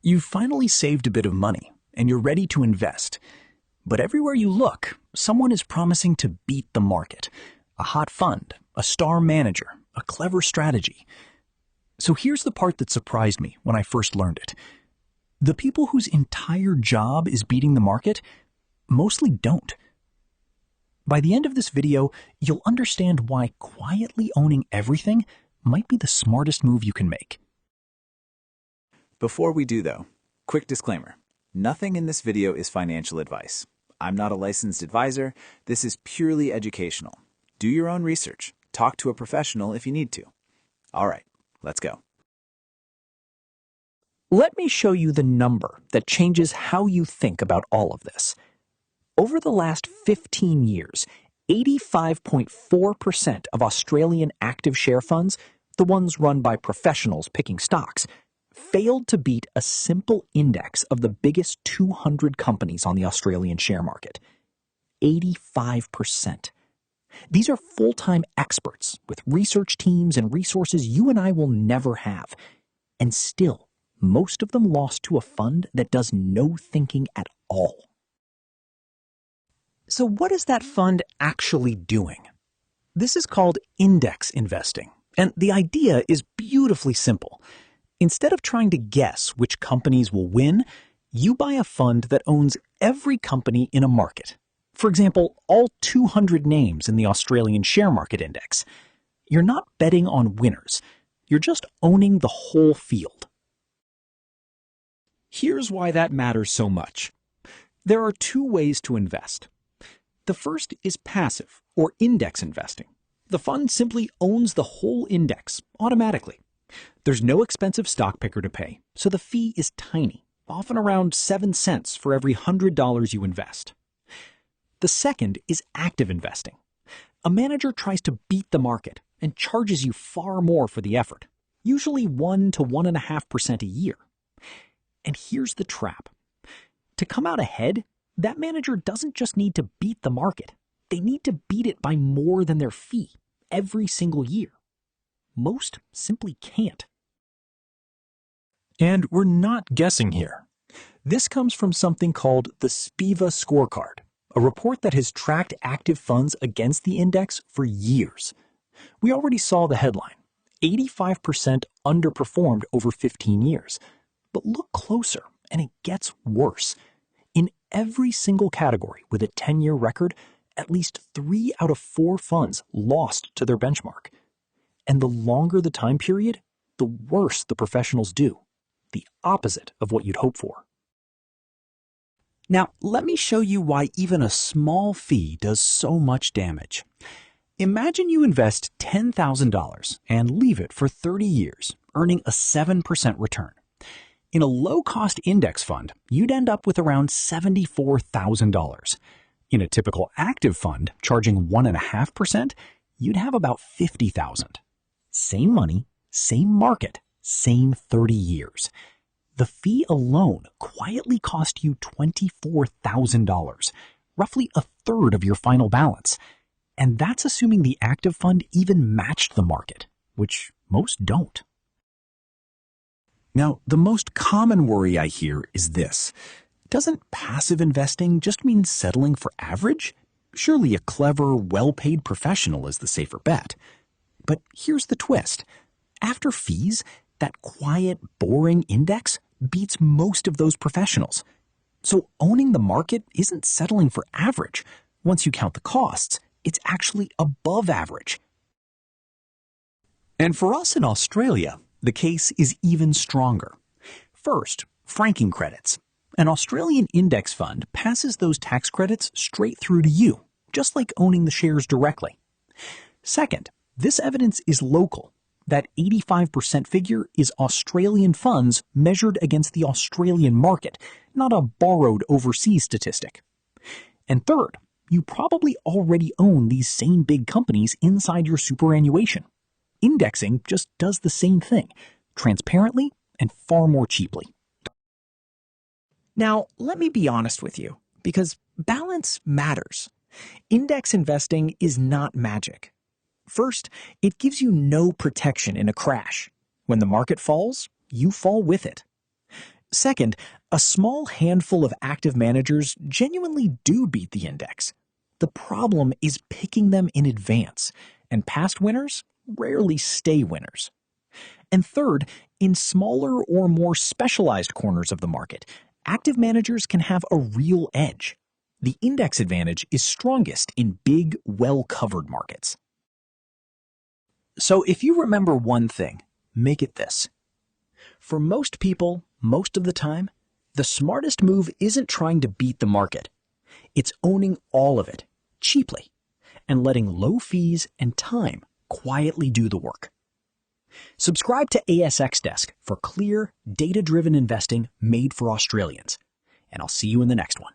You've finally saved a bit of money, and you're ready to invest. But everywhere you look, someone is promising to beat the market. A hot fund, a star manager, a clever strategy. So here's the part that surprised me when I first learned it. The people whose entire job is beating the market mostly don't. By the end of this video, you'll understand why quietly owning everything might be the smartest move you can make. Before we do though, quick disclaimer. Nothing in this video is financial advice. I'm not a licensed advisor. This is purely educational. Do your own research. Talk to a professional if you need to. All right, let's go. Let me show you the number that changes how you think about all of this. Over the last 15 years, 85.4% of Australian active share funds, the ones run by professionals picking stocks, failed to beat a simple index of the biggest 200 companies on the Australian share market. 85%. These are full-time experts with research teams and resources you and I will never have. And still, most of them lost to a fund that does no thinking at all. So what is that fund actually doing? This is called index investing, and the idea is beautifully simple. Instead of trying to guess which companies will win, you buy a fund that owns every company in a market. For example, all 200 names in the Australian share market index. You're not betting on winners. You're just owning the whole field. Here's why that matters so much. There are two ways to invest. The first is passive, or index investing. The fund simply owns the whole index automatically. There's no expensive stock picker to pay, so the fee is tiny, often around 7 cents for every $100 you invest. The second is active investing. A manager tries to beat the market and charges you far more for the effort, usually 1 to 1.5% a year. And here's the trap. To come out ahead, that manager doesn't just need to beat the market. They need to beat it by more than their fee every single year. Most simply can't. And we're not guessing here. This comes from something called the SPIVA scorecard, a report that has tracked active funds against the index for years. We already saw the headline, 85% underperformed over 15 years. But look closer, and it gets worse. In every single category with a 10-year record, at least 3 out of 4 funds lost to their benchmark. And the longer the time period, the worse the professionals do. The opposite of what you'd hope for. Now, let me show you why even a small fee does so much damage. Imagine you invest $10,000 and leave it for 30 years, earning a 7% return. In a low-cost index fund, you'd end up with around $74,000. In a typical active fund, charging 1.5%, you'd have about $50,000. Same money, same market, same 30 years. The fee alone quietly cost you $24,000, roughly a third of your final balance. And that's assuming the active fund even matched the market, which most don't. Now, the most common worry I hear is this. Doesn't passive investing just mean settling for average? Surely a clever, well-paid professional is the safer bet. But here's the twist. After fees, that quiet, boring index beats most of those professionals. So owning the market isn't settling for average. Once you count the costs, it's actually above average. And for us in Australia, the case is even stronger. First, franking credits. An Australian index fund passes those tax credits straight through to you, just like owning the shares directly. Second, this evidence is local. That 85% figure is Australian funds measured against the Australian market, not a borrowed overseas statistic. And third, you probably already own these same big companies inside your superannuation. Indexing just does the same thing, transparently and far more cheaply. Now, let me be honest with you, because balance matters. Index investing is not magic. First, it gives you no protection in a crash. When the market falls, you fall with it. Second, a small handful of active managers genuinely do beat the index. The problem is picking them in advance, and past winners rarely stay winners. And third, in smaller or more specialized corners of the market, active managers can have a real edge. The index advantage is strongest in big, well-covered markets. So if you remember one thing, make it this. For most people, most of the time, the smartest move isn't trying to beat the market. It's owning all of it, cheaply, and letting low fees and time quietly do the work. Subscribe to ASX Desk for clear, data-driven investing made for Australians. And I'll see you in the next one.